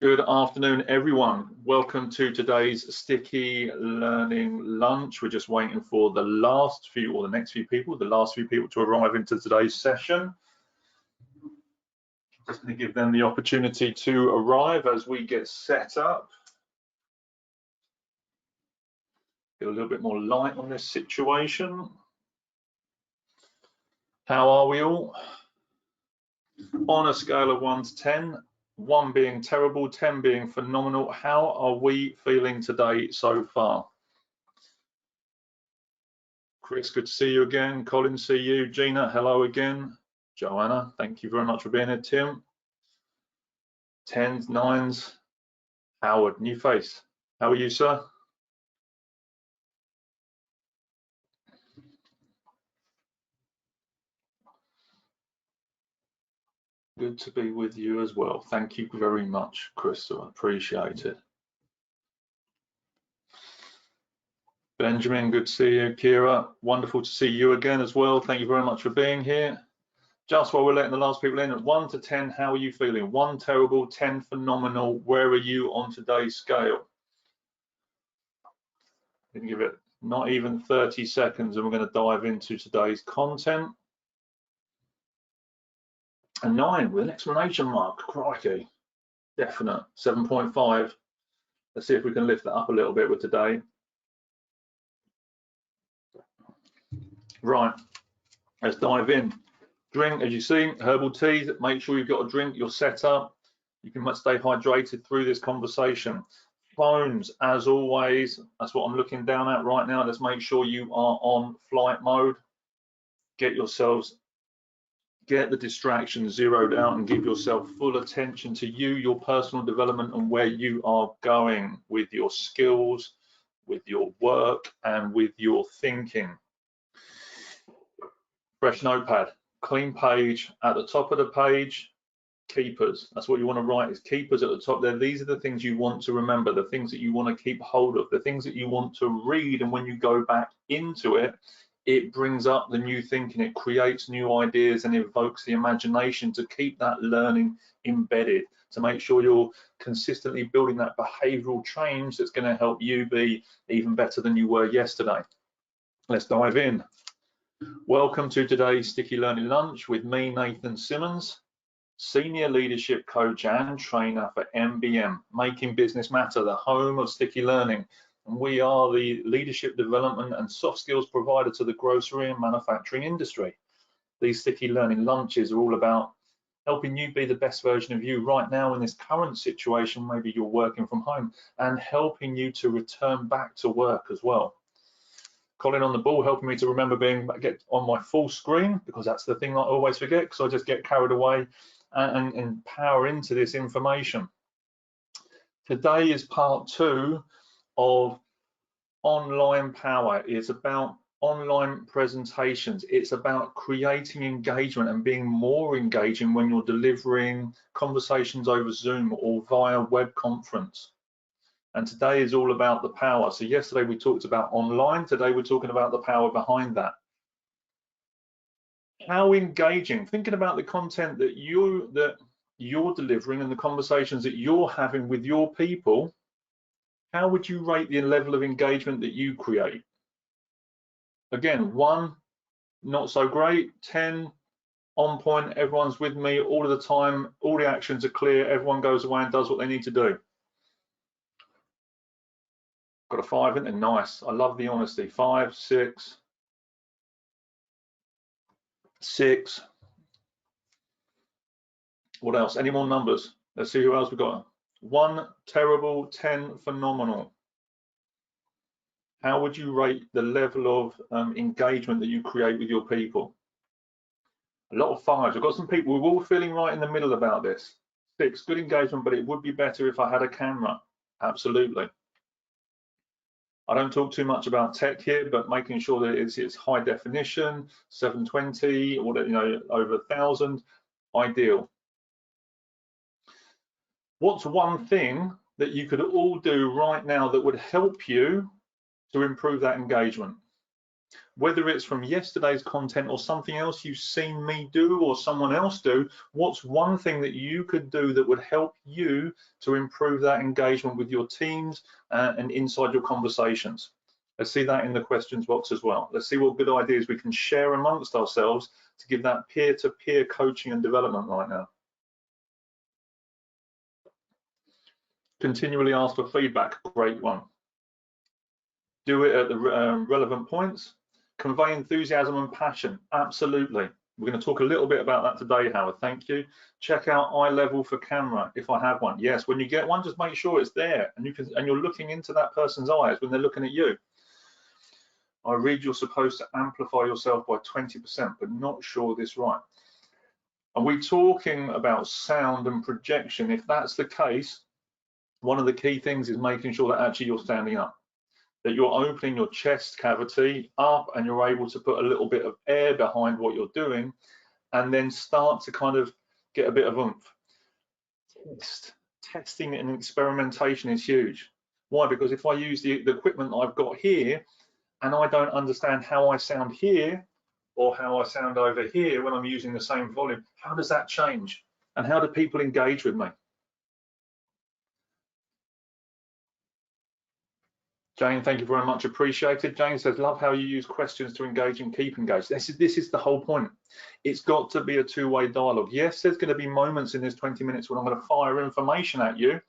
Good afternoon, everyone. Welcome to today's Sticky Learning Lunch. We're just waiting for the last few, or the next few people, to arrive into today's session. Just going to give them the opportunity to arrive as we get set up. Get a little bit more light on this situation. How are we all? On a scale of 1 to 10, 1 being terrible, 10 being phenomenal, how are we feeling today so far? Chris, good to see you again. Colin, see you. Gina, hello again. Joanna, thank you very much for being here. Tim, 10s, 9s. Howard, new face. How are you, sir? Good to be with you as well. Thank you very much, Crystal. I appreciate it. Benjamin, good to see you. Kira, wonderful to see you again as well. Thank you very much for being here. Just while we're letting the last people in, at 1 to 10, how are you feeling? 1 terrible, 10 phenomenal. Where are you on today's scale? Going to give it not even 30 seconds and we're going to dive into today's content. A 9 with an exclamation mark, crikey. Definite, 7.5. Let's see if we can lift that up a little bit with today. Right, let's dive in. Drink, as you see, herbal teas. Make sure you've got a drink, you're set up. You can stay hydrated through this conversation. Phones, as always, that's what I'm looking down at right now. Let's make sure you are on flight mode. Get the distractions zeroed out and give yourself full attention to you, your personal development, and where you are going with your skills, with your work, and with your thinking. Fresh notepad, clean page. At the top of the page, keepers. That's what you want to write, is keepers at the top there. These are the things you want to remember, the things that you want to keep hold of, the things that you want to read, and when you go back into it, it brings up the new thinking, it creates new ideas and evokes the imagination to keep that learning embedded, to make sure you're consistently building that behavioral change that's going to help you be even better than you were yesterday. Let's dive in. Welcome to today's Sticky Learning Lunch with me, Nathan Simmons, Senior Leadership Coach and Trainer for MBM, Making Business Matter, the home of sticky learning. And we are the leadership development and soft skills provider to the grocery and manufacturing industry. These sticky learning lunches are all about helping you be the best version of you right now in this current situation. Maybe you're working from home, and helping you to return back to work as well. Colin on the ball, helping me to remember get on my full screen, because that's the thing I always forget, because I just get carried away and power into this information. Today is part 2 of online power. It's about online presentations. It's about creating engagement and being more engaging when you're delivering conversations over Zoom or via web conference. And today is all about the power. So yesterday we talked about online. Today we're talking about the power behind that. How engaging, thinking about the content that you're delivering and the conversations that you're having with your people, how would you rate the level of engagement that you create? Again, 1, not so great, 10, on point, everyone's with me all of the time, all the actions are clear, everyone goes away and does what they need to do. Got a 5 in there, nice. I love the honesty. 5, 6, 6. What else? Any more numbers? Let's see who else we've got. 1 terrible, 10 phenomenal. How would you rate the level of engagement that you create with your people? A lot of 5s. I've got some people, we're all feeling right in the middle about this. 6, good engagement, but it would be better if I had a camera. Absolutely. I don't talk too much about tech here, but making sure that it's high definition, 720, or over 1,000, ideal. What's one thing that you could all do right now that would help you to improve that engagement? whether it's from yesterday's content or something else you've seen me do or someone else do, what's one thing that you could do that would help you to improve that engagement with your teams and inside your conversations? Let's see that in the questions box as well. Let's see what good ideas we can share amongst ourselves to give that peer-to-peer coaching and development right now. Continually ask for feedback, great one. Do it at the relevant points. Convey enthusiasm and passion, absolutely. We're going to talk a little bit about that today, Howard, thank you. Check out eye level for camera, if I have one. Yes, when you get one, just make sure it's there and you're looking into that person's eyes when they're looking at you. I read you're supposed to amplify yourself by 20%, but not sure this right. Are we talking about sound and projection? If that's the case, one of the key things is making sure that actually you're standing up, that you're opening your chest cavity up and you're able to put a little bit of air behind what you're doing and then start to kind of get a bit of oomph. Testing and experimentation is huge. Why? Because if I use the equipment I've got here and I don't understand how I sound here or how I sound over here when I'm using the same volume, how does that change? And how do people engage with me? Jane, thank you very much, appreciated. Jane says, love how you use questions to engage and keep engaged. This is the whole point. It's got to be a two-way dialogue. Yes, there's going to be moments in this 20 minutes when I'm going to fire information at you.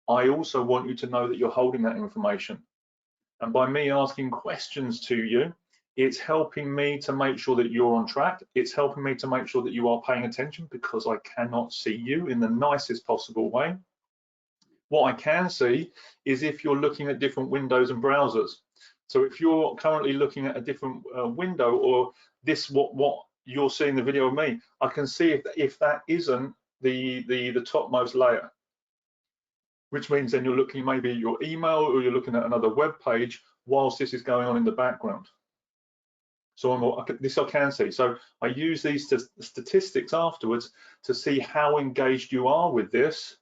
I also want you to know that you're holding that information. And by me asking questions to you, it's helping me to make sure that you're on track. It's helping me to make sure that you are paying attention because I cannot see you in the nicest possible way. What I can see is if you're looking at different windows and browsers. So if you're currently looking at a different window or what you're seeing the video of me, I can see if that isn't the topmost layer, which means then you're looking maybe at your email or you're looking at another web page whilst this is going on in the background. So this I can see. So I use these statistics afterwards to see how engaged you are with this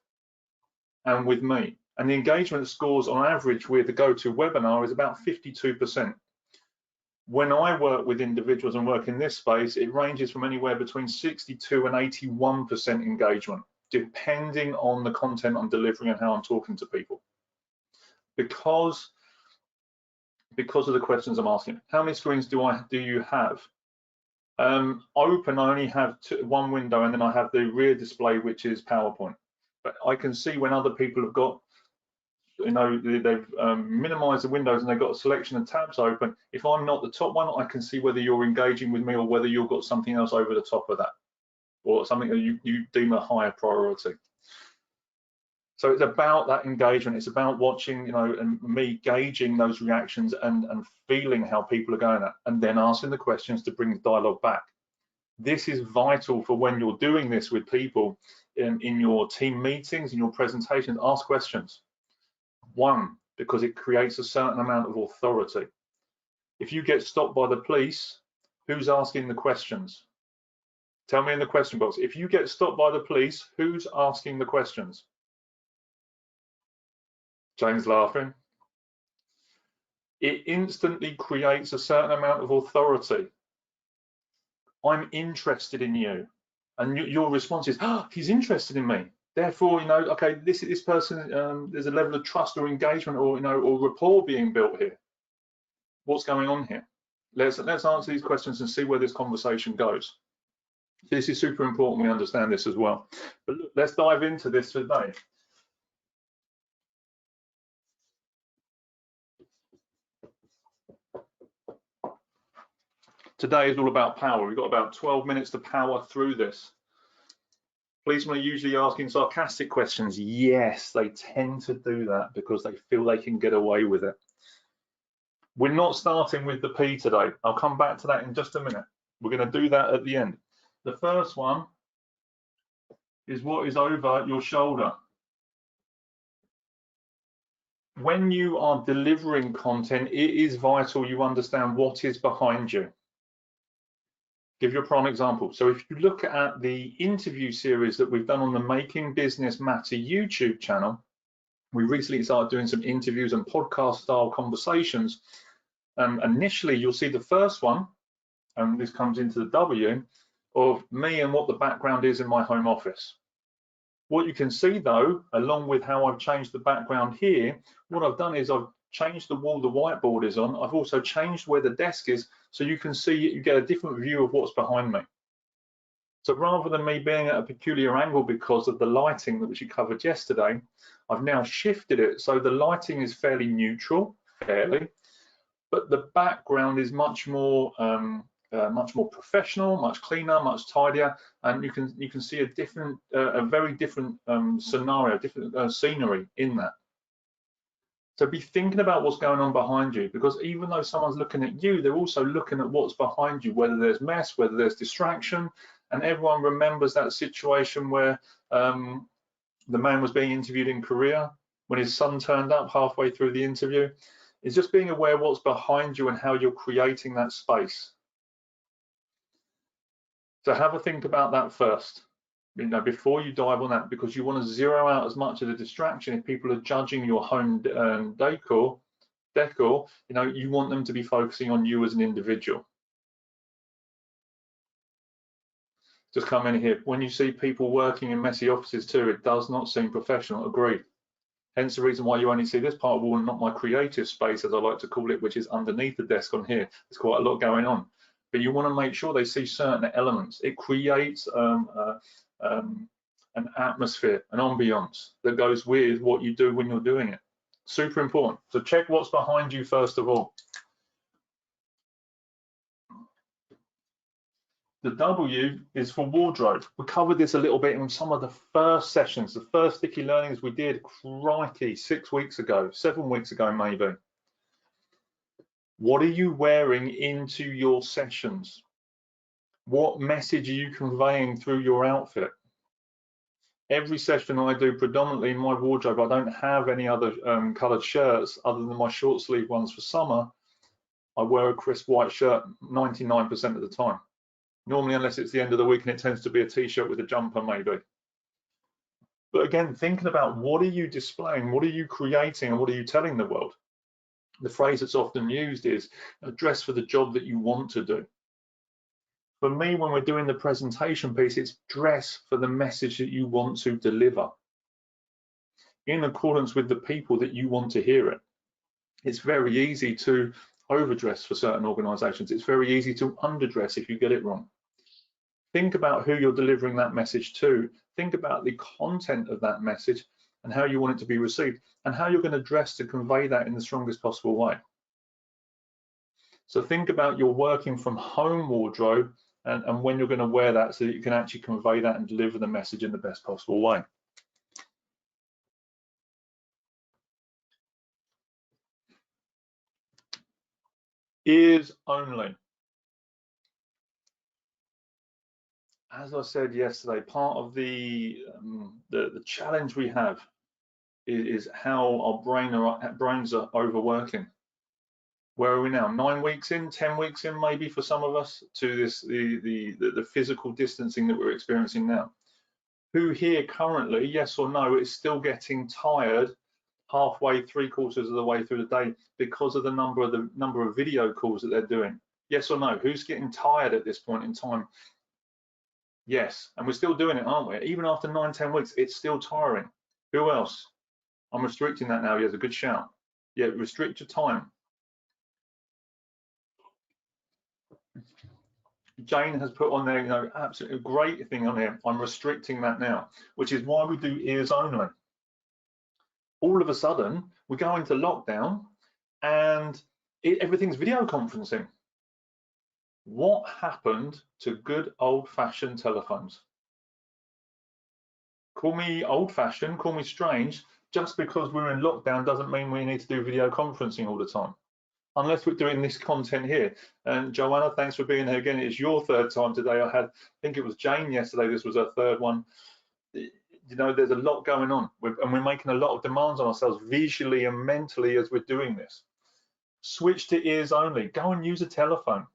and with me. And the engagement scores on average with the GoToWebinar is about 52%. When I work with individuals and work in this space, it ranges from anywhere between 62 and 81% engagement, depending on the content I'm delivering and how I'm talking to people. Because of the questions I'm asking. How many screens do you have? Open, I only have one window, and then I have the rear display, which is PowerPoint. But I can see when other people have got, they've minimized the windows and they've got a selection of tabs open. If I'm not the top one, I can see whether you're engaging with me or whether you've got something else over the top of that, or something that you deem a higher priority. So it's about that engagement. It's about watching, and me gauging those reactions and feeling how people are going at, and then asking the questions to bring the dialogue back. This is vital for when you're doing this with people in your team meetings, in your presentations. Ask questions. One, because it creates a certain amount of authority. If you get stopped by the police, who's asking the questions? Tell me in the question box. If you get stopped by the police, who's asking the questions? Jane's laughing. It instantly creates a certain amount of authority. I'm interested in you, and your response is, "Oh, he's interested in me. Therefore, okay, this person, there's a level of trust or engagement or or rapport being built here. What's going on here? Let's answer these questions and see where this conversation goes." This is super important. We understand this as well. But look, let's dive into this today. Today is all about power. We've got about 12 minutes to power through this. Policemen are usually asking sarcastic questions. Yes, they tend to do that because they feel they can get away with it. We're not starting with the P today. I'll come back to that in just a minute. We're going to do that at the end. The first one is what is over your shoulder. When you are delivering content, it is vital you understand what is behind you. Give you a prime example. So if you look at the interview series that we've done on the Making Business Matter YouTube channel, we recently started doing some interviews and podcast style conversations. Initially, you'll see the first one, and this comes into the W, of me and what the background is in my home office. What you can see though, along with how I've changed the background here, what I've done is I've changed the wall the whiteboard is on. I've also changed where the desk is, so you can see, you get a different view of what's behind me. So rather than me being at a peculiar angle because of the lighting that we covered yesterday, I've now shifted it so the lighting is fairly neutral, but the background is much more professional, much cleaner, much tidier, and you can see a very different scenario, different scenery in that. So be thinking about what's going on behind you, because even though someone's looking at you, they're also looking at what's behind you, whether there's mess, whether there's distraction, and everyone remembers that situation where the man was being interviewed in Korea when his son turned up halfway through the interview. It's just being aware of what's behind you and how you're creating that space. So have a think about that first, before you dive on that, because you want to zero out as much of the distraction. If people are judging your home decor, you want them to be focusing on you as an individual. Just come in here. When you see people working in messy offices too, it does not seem professional. Agreed. Hence the reason why you only see this part of the wall and not my creative space, as I like to call it, which is underneath the desk on here. There's quite a lot going on. But you want to make sure they see certain elements. It creates an atmosphere, an ambiance that goes with what you do when you're doing it. Super important. So check what's behind you first of all. The W is for wardrobe. We covered this a little bit in some of the first sessions, the first sticky learnings we did, crikey, 6 weeks ago, 7 weeks ago maybe. What are you wearing into your sessions? What message are you conveying through your outfit? Every session I do, predominantly in my wardrobe, I don't have any other coloured shirts other than my short sleeve ones for summer. I wear a crisp white shirt 99% of the time. Normally, unless it's the end of the week and it tends to be a t-shirt with a jumper maybe. But again, thinking about what are you displaying, what are you creating, and what are you telling the world? The phrase that's often used is dress for the job that you want to do. For me, when we're doing the presentation piece, it's dress for the message that you want to deliver in accordance with the people that you want to hear it. It's very easy to overdress for certain organizations. It's very easy to underdress if you get it wrong. Think about who you're delivering that message to. Think about the content of that message and how you want it to be received and how you're going to dress to convey that in the strongest possible way. So think about your working from home wardrobe and when you're going to wear that so that you can actually convey that and deliver the message in the best possible way. Ears only. As I said yesterday, part of the challenge we have is how our brains are overworking. Where are we now? 9 weeks in, 10 weeks in, maybe for some of us, to this the physical distancing that we're experiencing now. Who here currently, yes or no, is still getting tired halfway, 3/4 of the way through the day because of the number of video calls that they're doing? Yes or no? Who's getting tired at this point in time? Yes, and we're still doing it, aren't we? Even after 9, 10 weeks, it's still tiring. Who else? I'm restricting that now. Yes, a good shout. Yeah, restrict your time. Jane has put on there, absolutely great thing on here. I'm restricting that now, which is why we do ears only. All of a sudden, we go into lockdown and everything's video conferencing. What happened to good old-fashioned telephones? Call me old-fashioned, call me strange. Just because we're in lockdown doesn't mean we need to do video conferencing all the time, unless we're doing this content here. And Joanna, thanks for being here again. It's your third time today. I think it was Jane yesterday. This was her third one. There's a lot going on, and we're making a lot of demands on ourselves visually and mentally as we're doing this. Switch to ears only. Go and use a telephone.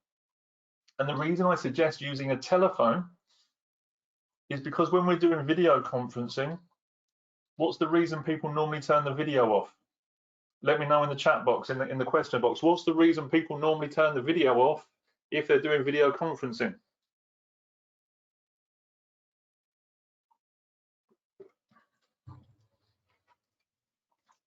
And the reason I suggest using a telephone is because when we're doing video conferencing, what's the reason people normally turn the video off? Let me know in the chat box, in the question box, what's the reason people normally turn the video off if they're doing video conferencing?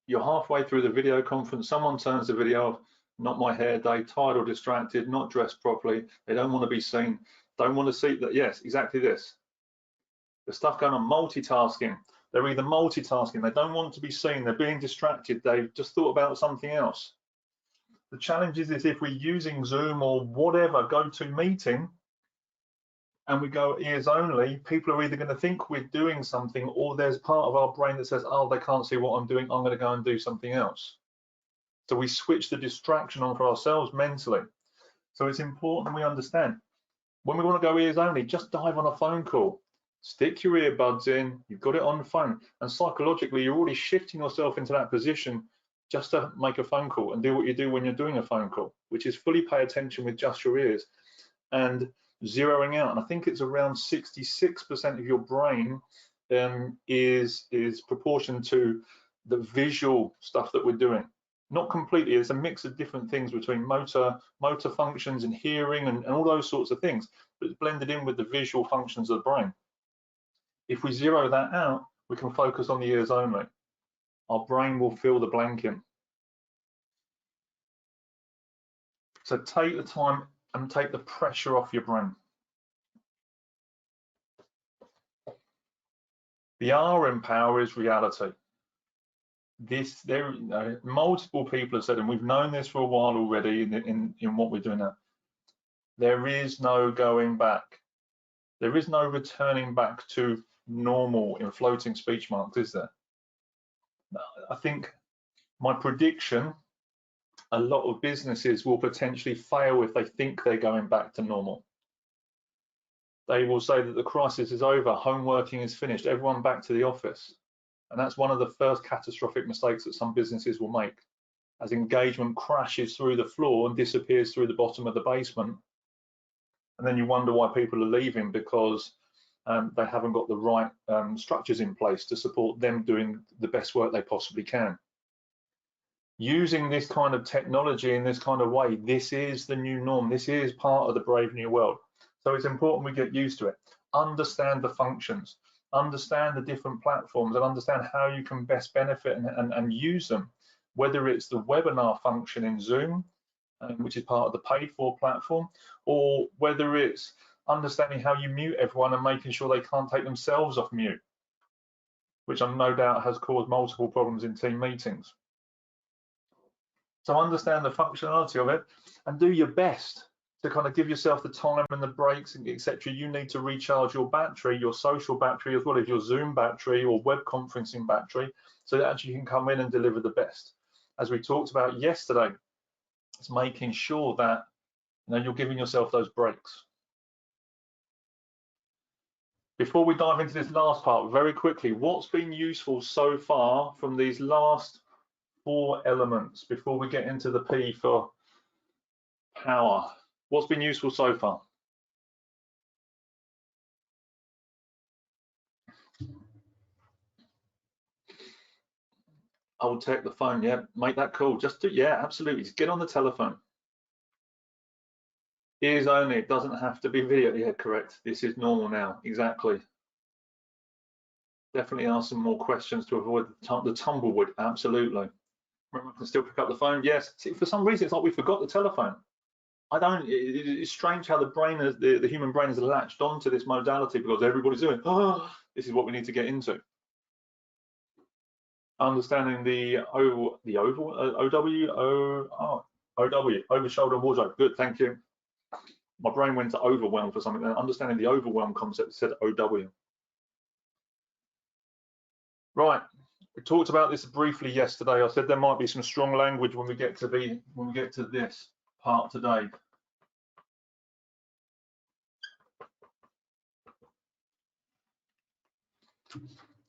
You're halfway through the video conference, someone turns the video off, not my hair day, tired or distracted, not dressed properly, they don't want to be seen, don't want to see that. Yes, exactly this. The stuff going on, multitasking. They're either multitasking, they don't want to be seen, they're being distracted, they've just thought about something else. The challenge is if we're using Zoom or whatever go-to meeting and we go ears only, people are either going to think we're doing something, or there's part of our brain that says, oh, they can't see what I'm doing, I'm going to go and do something else. So we switch the distraction on for ourselves mentally. So it's important we understand, when we want to go ears only, just dive on a phone call. Stick your earbuds in, you've got it on the phone, and psychologically you're already shifting yourself into that position just to make a phone call and do what you do when you're doing a phone call, which is fully pay attention with just your ears and zeroing out. And I think it's around 66% of your brain is proportion to the visual stuff that we're doing. Not completely, it's a mix of different things between motor functions and hearing and all those sorts of things, but it's blended in with the visual functions of the brain. If we zero that out, we can focus on the ears only. Our brain will fill the blank in. So take the time and take the pressure off your brain. The R in power is reality. Multiple people have said, and we've known this for a while already in what we're doing now, there is no going back. There is no returning back to normal in floating speech marks, is there? I think my prediction, a lot of businesses will potentially fail if they think they're going back to normal. They will say that the crisis is over, home working is finished, everyone back to the office. And that's one of the first catastrophic mistakes that some businesses will make, as engagement crashes through the floor and disappears through the bottom of the basement. And then you wonder why people are leaving, because they haven't got the right structures in place to support them doing the best work they possibly can. Using this kind of technology in this kind of way, this is the new norm. This is part of the brave new world. So it's important we get used to it. Understand the functions, understand the different platforms, and understand how you can best benefit and use them, whether it's the webinar function in Zoom, which is part of the paid for platform, or whether it's understanding how you mute everyone and making sure they can't take themselves off mute, which I no doubt has caused multiple problems in team meetings. So understand the functionality of it and do your best to kind of give yourself the time and the breaks, etc. You need to recharge your battery, your social battery, as well as your Zoom battery or web conferencing battery, so that actually you can come in and deliver the best. As we talked about yesterday, it's making sure that you're giving yourself those breaks. Before we dive into this last part, very quickly, what's been useful so far from these last 4 elements before we get into the P for power? What's been useful so far? I will take the phone, yeah, make that call. Just do, yeah, absolutely. Just get on the telephone. Ears only, it doesn't have to be video. Yeah, correct. This is normal now, exactly. Definitely ask some more questions to avoid the tumbleweed, absolutely. Remember, I can still pick up the phone, yes. See, for some reason, it's like we forgot the telephone. It's strange how the brain, the human brain has latched onto this modality because everybody's doing, oh, this is what we need to get into. Understanding the OW, over shoulder wardrobe. Good, thank you. My brain went to overwhelm for something. Understanding the overwhelm concept, said OW. Right, we talked about this briefly yesterday. I said there might be some strong language when we get to this part today.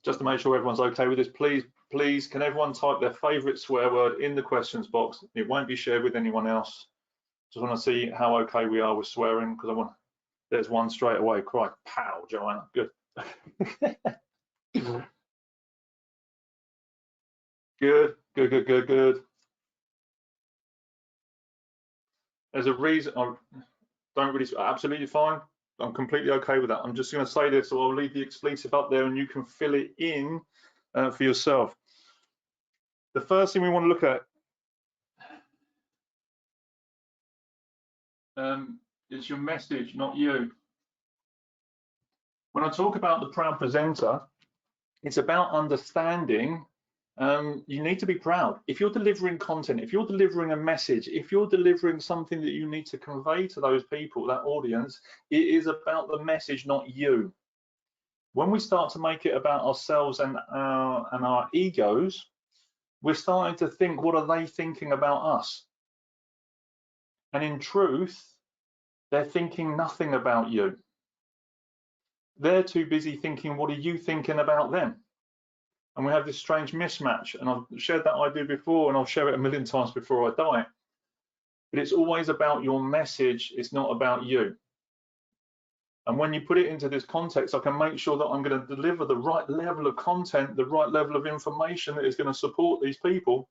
Just to make sure everyone's okay with this, please, can everyone type their favorite swear word in the questions box? It won't be shared with anyone else. Just want to see how okay we are with swearing, because there's one straight away. Cry, pow, Joanna, good. Good. there's a reason. I don't really, absolutely fine. I'm completely okay with that. I'm just going to say this, so I'll leave the expletive up there and you can fill it in for yourself. The first thing we want to look at is your message, not you. When I talk about the proud presenter, it's about understanding you need to be proud. If you're delivering content, if you're delivering a message, if you're delivering something that you need to convey to those people, that audience, it is about the message, not you. When we start to make it about ourselves and our egos, we're starting to think, what are they thinking about us? And in truth, they're thinking nothing about you. They're too busy thinking, what are you thinking about them? And we have this strange mismatch. And I've shared that idea before, and I'll share it a million times before I die. But it's always about your message. It's not about you. And when you put it into this context, I can make sure that I'm going to deliver the right level of content, the right level of information that is going to support these people.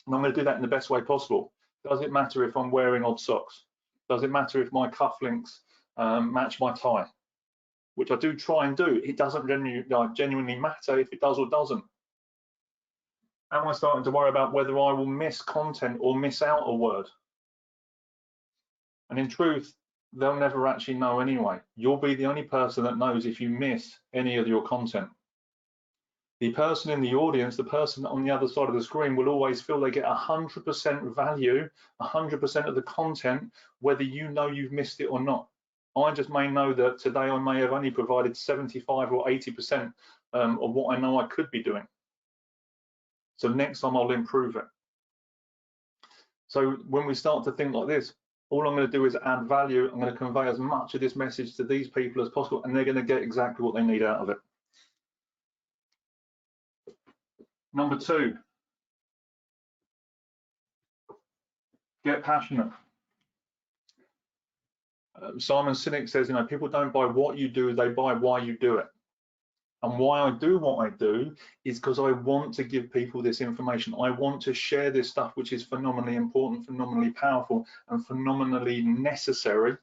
And I'm going to do that in the best way possible. Does it matter if I'm wearing odd socks? Does it matter if my cufflinks match my tie? Which I do try and do. It doesn't genuinely matter if it does or doesn't. Am I starting to worry about whether I will miss content or miss out a word? And in truth, they'll never actually know anyway. You'll be the only person that knows if you miss any of your content. The person in the audience, the person on the other side of the screen, will always feel they get 100% value, 100% of the content, whether you know you've missed it or not. I just may know that today I may have only provided 75 or 80% of what I know I could be doing. So next time I'll improve it. So when we start to think like this, all I'm going to do is add value. I'm going to convey as much of this message to these people as possible, and they're going to get exactly what they need out of it. Number 2, get passionate. Simon Sinek says, people don't buy what you do, they buy why you do it. And why I do what I do is because I want to give people this information. I want to share this stuff, which is phenomenally important, phenomenally powerful, and phenomenally necessary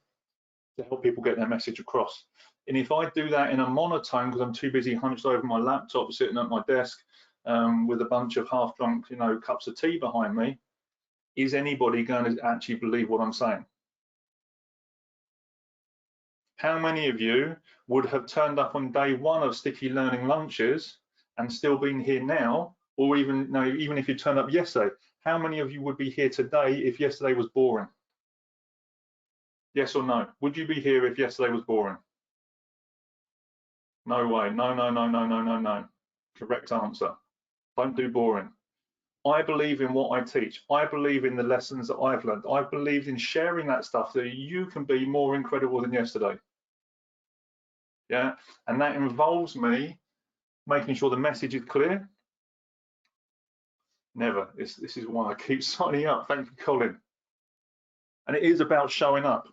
to help people get their message across. And if I do that in a monotone, because I'm too busy hunched over my laptop, sitting at my desk with a bunch of half-drunk, cups of tea behind me, is anybody going to actually believe what I'm saying? How many of you would have turned up on day 1 of Sticky Learning Lunches and still been here now, or even if you turned up yesterday, how many of you would be here today if yesterday was boring? Yes or no? Would you be here if yesterday was boring? No way. No, no, no, no, no, no, no. Correct answer. Don't do boring. I believe in what I teach. I believe in the lessons that I've learned. I believe in sharing that stuff so you can be more incredible than yesterday. Yeah, and that involves me making sure the message is clear. Never. This is why I keep signing up. Thank you, Colin. And it is about showing up.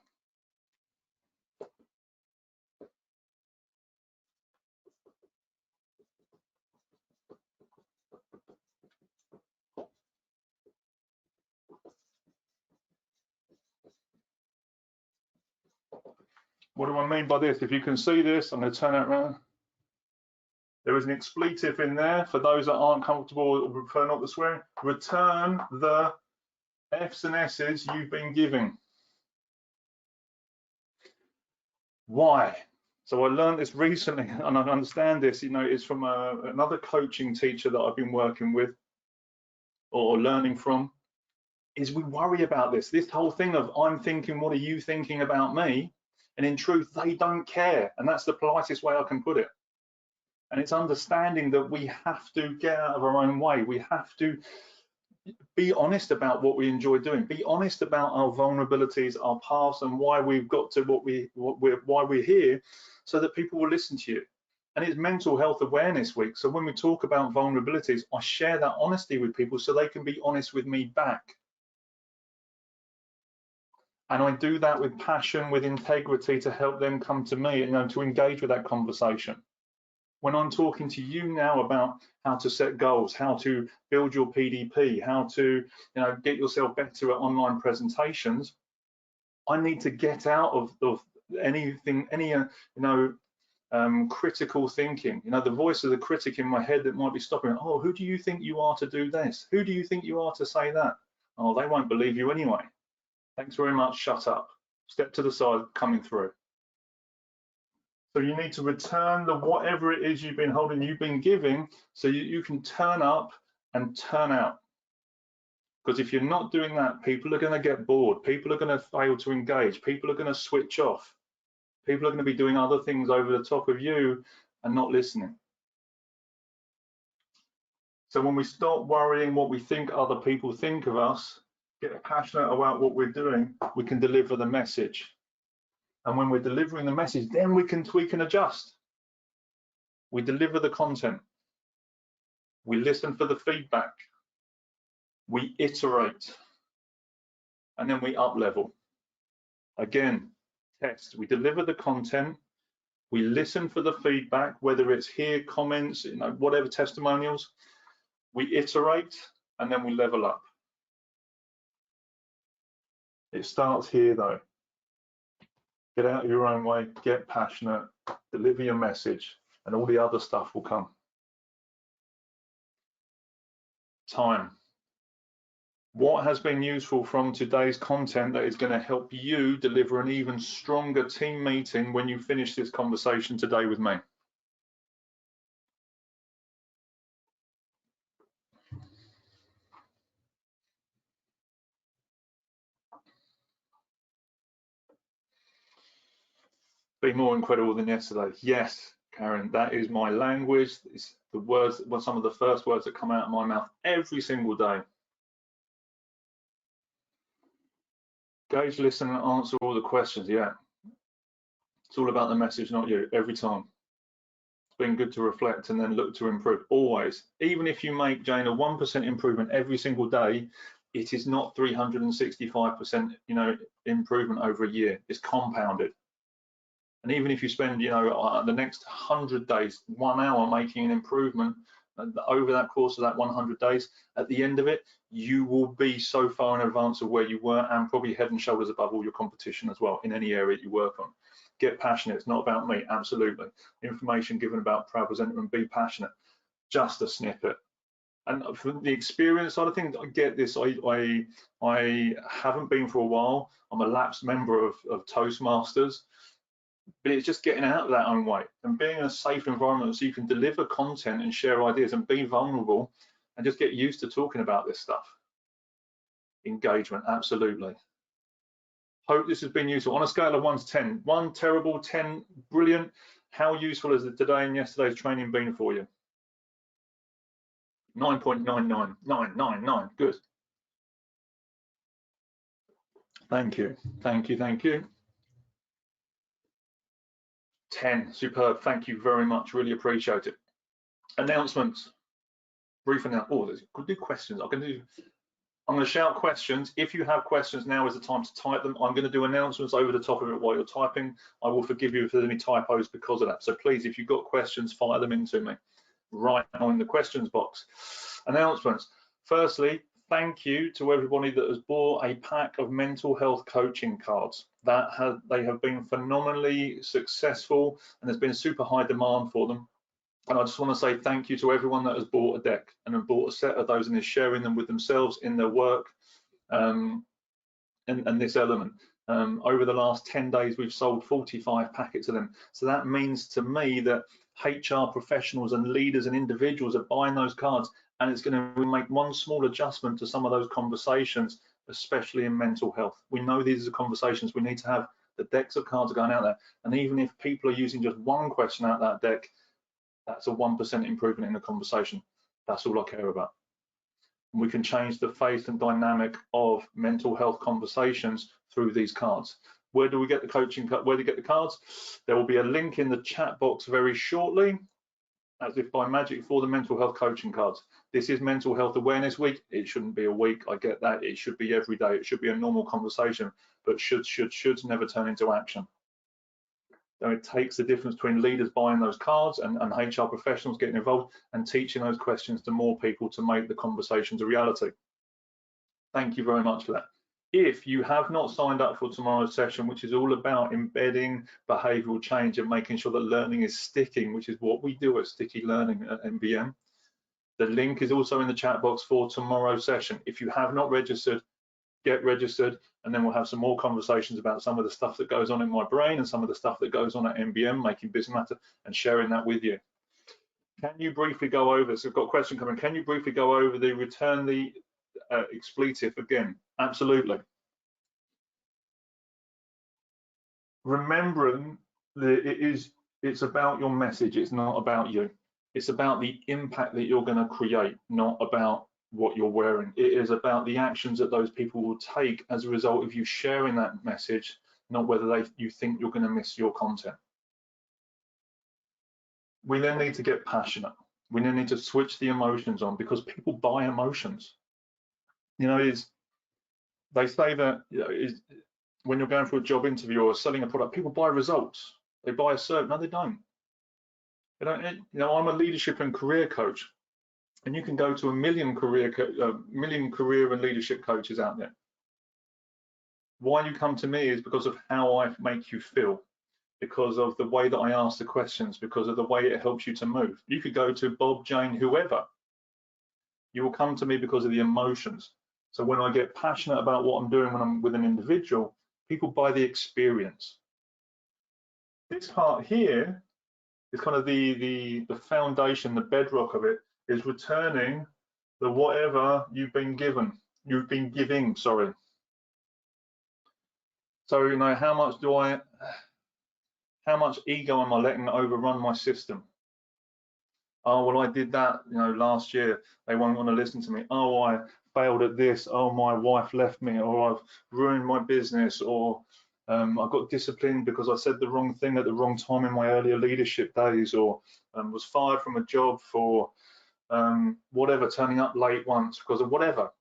What do I mean by this? If you can see this, I'm going to turn it around. There is an expletive in there for those that aren't comfortable or prefer not to swear. Return the F's and S's you've been giving. Why? So I learned this recently, and I understand this. It's from another coaching teacher that I've been working with or learning from. Is we worry about this whole thing of I'm thinking, what are you thinking about me? And in truth, they don't care. And that's the politest way I can put it. And it's understanding that we have to get out of our own way. We have to be honest about what we enjoy doing. Be honest about our vulnerabilities, our past, and why we've got to why we're here, so that people will listen to you. And it's Mental Health Awareness Week. So when we talk about vulnerabilities, I share that honesty with people so they can be honest with me back. And I do that with passion, with integrity, to help them come to me and to engage with that conversation. When I'm talking to you now about how to set goals, how to build your PDP, how to get yourself better at online presentations, I need to get out of anything, any critical thinking. The voice of the critic in my head that might be stopping. Oh, who do you think you are to do this? Who do you think you are to say that? Oh, they won't believe you anyway. Thanks very much. Shut up. Step to the side, coming through. So you need to return the whatever it is you've been holding, you've been giving, so you can turn up and turn out. Because if you're not doing that, people are going to get bored. People are going to fail to engage. People are going to switch off. People are going to be doing other things over the top of you and not listening. So when we stop worrying what we think other people think of us, get passionate about what we're doing, we can deliver the message. And when we're delivering the message, then we can tweak and adjust. We deliver the content. We listen for the feedback. We iterate. And then we up level. Again, test. We deliver the content. We listen for the feedback, whether it's here, comments, whatever, testimonials. We iterate, and then we level up. It starts here, though. Get out of your own way, get passionate, deliver your message, and all the other stuff will come. Time. What has been useful from today's content that is going to help you deliver an even stronger team meeting when you finish this conversation today with me? Be more incredible than yesterday. Yes, Karen, that is my language. It's the words, some of the first words that come out of my mouth every single day. Engage, listen, and answer all the questions. Yeah, it's all about the message, not you, every time. It's been good to reflect and then look to improve, always. Even if you make, Jane, a 1% improvement every single day, it is not 365%, improvement over a year. It's compounded. And even if you spend, the next 100 days, 1 hour making an improvement over that course of that 100 days, at the end of it, you will be so far in advance of where you were and probably head and shoulders above all your competition as well in any area you work on. Get passionate. It's not about me. Absolutely. Information given about proud presenter and be passionate. Just a snippet. And from the experience side of things, I get this. I haven't been for a while. I'm a lapsed member of Toastmasters. But it's just getting out of that own way and being in a safe environment so you can deliver content and share ideas and be vulnerable and just get used to talking about this stuff. Engagement, absolutely. Hope this has been useful. On a scale of 1 to 10, 1 terrible, 10 brilliant, how useful has today and yesterday's training been for you? 9.99, 999, good. Thank you, thank you, thank you. 10, superb, thank you very much, really appreciate it. Announcements, brief announcement. Oh, there's good questions. I'm going to shout questions. If you have questions, now is the time to type them. I'm going to do announcements over the top of it while you're typing. I will forgive you if there's any typos because of that. So please, if you've got questions, fire them into me right now in the questions box. Announcements. Firstly, thank you to everybody that has bought a pack of mental health coaching cards. They have been phenomenally successful and there's been super high demand for them. And I just want to say thank you to everyone that has bought a deck and have bought a set of those and is sharing them with themselves in their work and this element. Over the last 10 days, we've sold 45 packets of them. So that means to me that HR professionals and leaders and individuals are buying those cards, and it's going to make one small adjustment to some of those conversations, especially in mental health. We know these are conversations we need to have. The decks of cards are going out there. And even if people are using just one question out that deck, that's a 1% improvement in the conversation. That's all I care about. We can change the face and dynamic of mental health conversations through these cards. Where do we get the coaching? Where do we get the cards? There will be a link in the chat box very shortly, as if by magic, for the mental health coaching cards. This is Mental Health Awareness Week. It shouldn't be a week, I get that. It should be every day. It should be a normal conversation, but shoulds never turn into action. So it takes the difference between leaders buying those cards and HR professionals getting involved and teaching those questions to more people to make the conversations a reality. Thank you very much for that. If you have not signed up for tomorrow's session, which is all about embedding behavioral change and making sure that learning is sticking, which is what we do at Sticky Learning at MBM, the link is also in the chat box for tomorrow's session. If you have not registered, get registered, and then we'll have some more conversations about some of the stuff that goes on in my brain and some of the stuff that goes on at MBM, making business matter, and sharing that with you. Can you briefly go over, so I've got a question coming, can you briefly go over the return the expletive again? Absolutely. Remembering that it's about your message, it's not about you. It's about the impact that you're going to create, not about what you're wearing. It is about the actions that those people will take as a result of you sharing that message, not whether you think you're going to miss your content. We then need to get passionate. We then need to switch the emotions on, because people buy emotions. You know, they say that, you know, when you're going for a job interview or selling a product, people buy results. They buy a cert. No, they don't. They don't. You know, I'm a leadership and career coach, and you can go to a million career and leadership coaches out there. Why you come to me is because of how I make you feel, because of the way that I ask the questions, because of the way it helps you to move. You could go to Bob, Jane, whoever. You will come to me because of the emotions. So when I get passionate about what I'm doing when I'm with an individual, people buy the experience. This part here is kind of the foundation, the bedrock of it, is returning the whatever you've been giving, sorry. So, you know, how much ego am I letting overrun my system? Oh, well, I did that, you know, last year. They won't want to listen to me. Oh, I failed at this. Oh, my wife left me, or I've ruined my business, or I got disciplined because I said the wrong thing at the wrong time in my earlier leadership days, or was fired from a job for whatever, turning up late once because of whatever.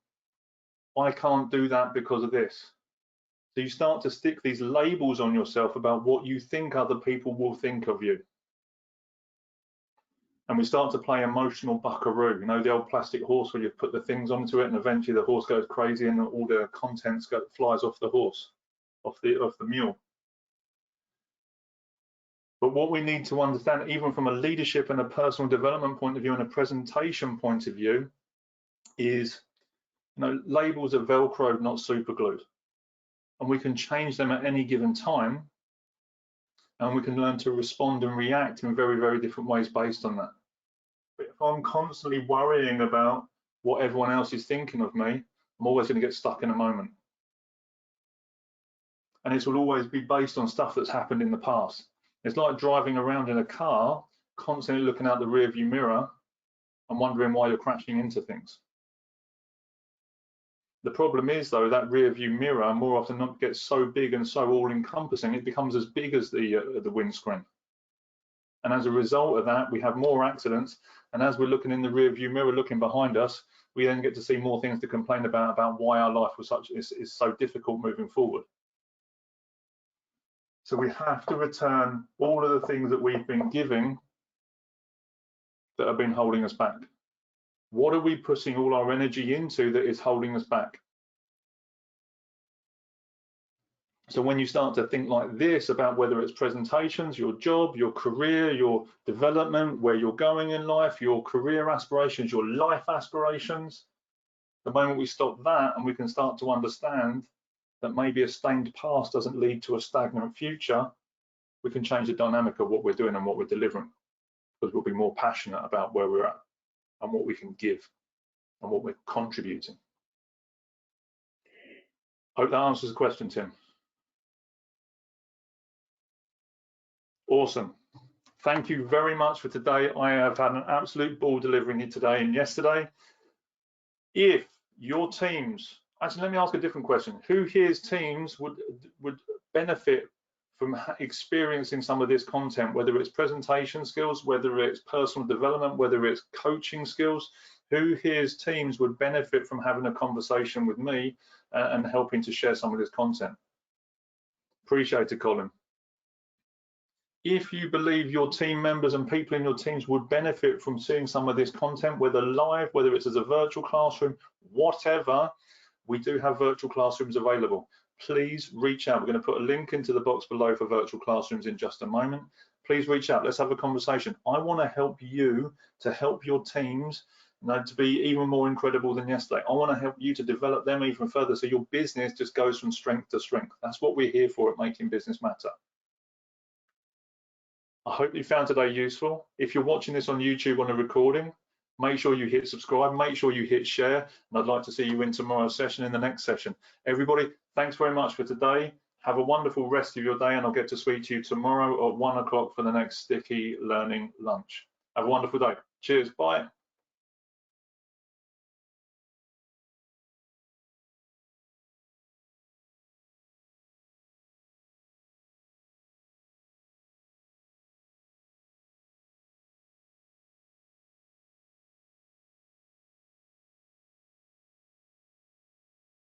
I can't do that because of this. So you start to stick these labels on yourself about what you think other people will think of you. And we start to play emotional buckaroo, you know, the old plastic horse where you put the things onto it and eventually the horse goes crazy and all the contents flies off the horse, off the mule. But what we need to understand, even from a leadership and a personal development point of view and a presentation point of view, is, you know, labels are Velcro, not super glued. And we can change them at any given time. And we can learn to respond and react in very, very different ways based on that. But if I'm constantly worrying about what everyone else is thinking of me, I'm always going to get stuck in a moment. And it will always be based on stuff that's happened in the past. It's like driving around in a car, constantly looking out the rearview mirror and wondering why you're crashing into things. The problem is, though, that rearview mirror more often not gets so big and so all-encompassing, it becomes as big as the windscreen. And as a result of that, we have more accidents. And as we're looking in the rear view mirror, looking behind us, we then get to see more things to complain about why our life was is so difficult moving forward. So we have to return all of the things that we've been giving that have been holding us back. What are we putting all our energy into that is holding us back? So when you start to think like this about whether it's presentations, your job, your career, your development, where you're going in life, your career aspirations, your life aspirations, the moment we stop that and we can start to understand that maybe a stained past doesn't lead to a stagnant future, we can change the dynamic of what we're doing and what we're delivering, because we'll be more passionate about where we're at and what we can give and what we're contributing. Hope that answers the question, Tim. Awesome. Thank you very much for today. I have had an absolute ball delivering it today and yesterday. If your teams, actually, let me ask a different question. Who here's teams would benefit from experiencing some of this content, whether it's presentation skills, whether it's personal development, whether it's coaching skills? Who here's teams would benefit from having a conversation with me and helping to share some of this content? Appreciate it, Colin. If you believe your team members and people in your teams would benefit from seeing some of this content, whether live, whether it's as a virtual classroom, whatever, we do have virtual classrooms available. Please reach out. We're going to put a link into the box below for virtual classrooms in just a moment. Please reach out. Let's have a conversation. I want to help you to help your teams to be even more incredible than yesterday. I want to help you to develop them even further so your business just goes from strength to strength. That's what we're here for at Making Business Matter. I hope you found today useful. If you're watching this on YouTube on a recording, make sure you hit subscribe, make sure you hit share, and I'd like to see you in tomorrow's session, in the next session. Everybody, thanks very much for today. Have a wonderful rest of your day, and I'll get to speak to you tomorrow at 1 o'clock for the next Sticky Learning Lunch. Have a wonderful day. Cheers. Bye.